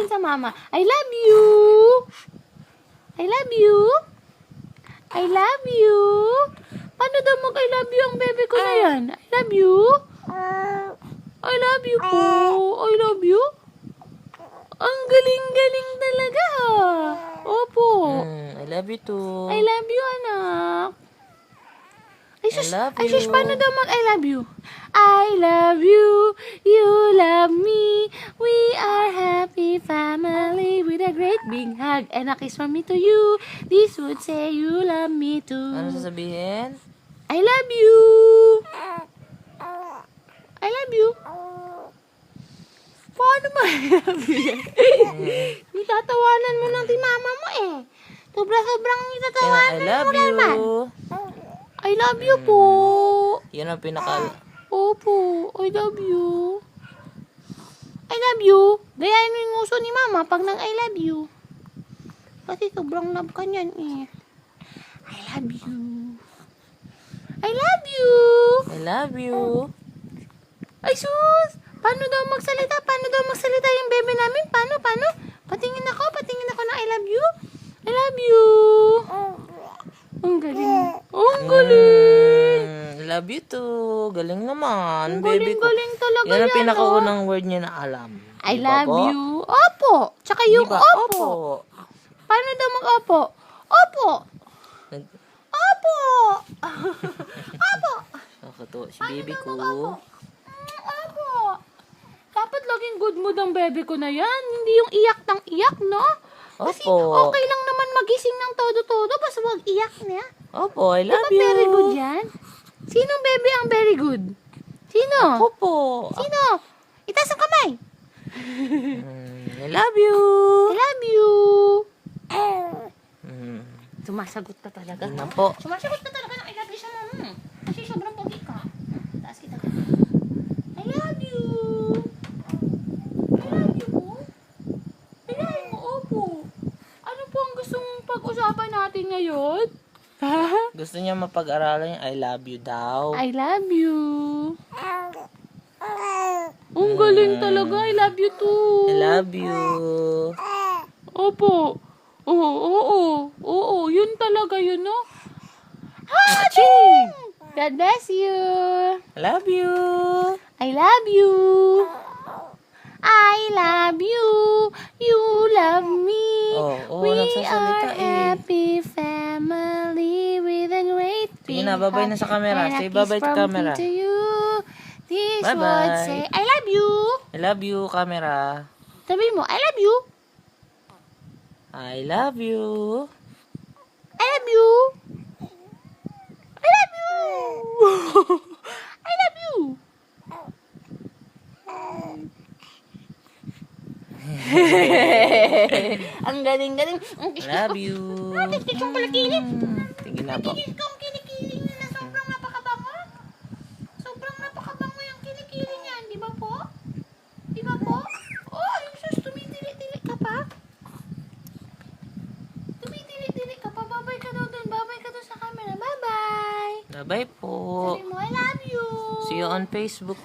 sabihin sa mama? I love you. I love you. I love you. Paano daw mag-I love you ang bebe ko na yan? I love you. I love you po. I love you. Ang galing-galing talaga. Opo. I love you too. I love you, anak. Ay, sus, paano daw mag-I love you? I love you, you love me, we are happy family with a great big hug and a kiss from me to you. This would say you love me too. Ano sasabihin? I love you. I love you. Paano ma-I love you? Itatawanan mo ng mama mo eh. Sobrang itatawanan I love mo you. naman. I love you po. Yan ang pinaka... Opo, I love you. I love you. Gayahin mo yung uso ni mama pag nang I love you. Kasi sobrang love ka niyan eh. I love you. I love you. I love you. Ay sus! Paano daw magsalita? Paano daw magsalita yung bebe namin? Paano? Patingin ako na I love you. I love you. Ang galing. Ang galing. I love you too. Galing naman. Ang Baby ko. galing talaga Yan ang yan, pinakaunang word niya na alam. I Di love ba po? you. Opo. Tsaka yung Di ba? opo. Paano daw mag-opo? Opo. Nag- Opo. Opo. Nakakatuwa si Paano baby daw ko. mag-opo? Opo. Dapat laging good mood ang bebe ko na yan. Hindi yung iyak ng iyak, no? Kasi Opo. okay lang naman magising ng todo-todo, basta wag iyak niya. Opo, I Di love ba you. very good yan? Sinong bebe ang very good? Sino? Opo. Sino? Itaas ang kamay. I love you. I love you. Mm, Sumasagot ka talaga. Yun na po. Sumasagot ka talaga ng I love you sa mama. Kasi sobrang pogi ka. Taas kita. I love you. I love you po. I love you, opo. Ano po ang gusto mong pag-usapan natin ngayon? Gusto niya mapag-aralan yung I love you daw. I love you. Ang galing talaga. I love you too. I love you. Opo. Oo. Yun talaga yun, no? Aching! God bless you. I love you. I love you. I love you. You love me. Oo, We nagsasalita are eh. happy family with a great Sige big na, babay na sa camera. and a Say kiss babay from sa camera. me to you. This Bye-bye. would say, I love you. I love you, camera. Sabi mo, I love you. I love you. I love you. I love you. I love you. Ang galing-galing. Ang I love you. kikis-kis yung palakilit. Sige na po. Kikis kong kinikili niya na sobrang napakabango. Sobrang napakabango yung kinikili niya. Di ba po? Di ba po? Oh, yung sus, tumitili-tili ka pa. Tumitili-tili ka pa. Babay ka daw dun. Babay ka dun sa camera. Bye-bye. Bye po. Sabi mo, I love you. See you on Facebook.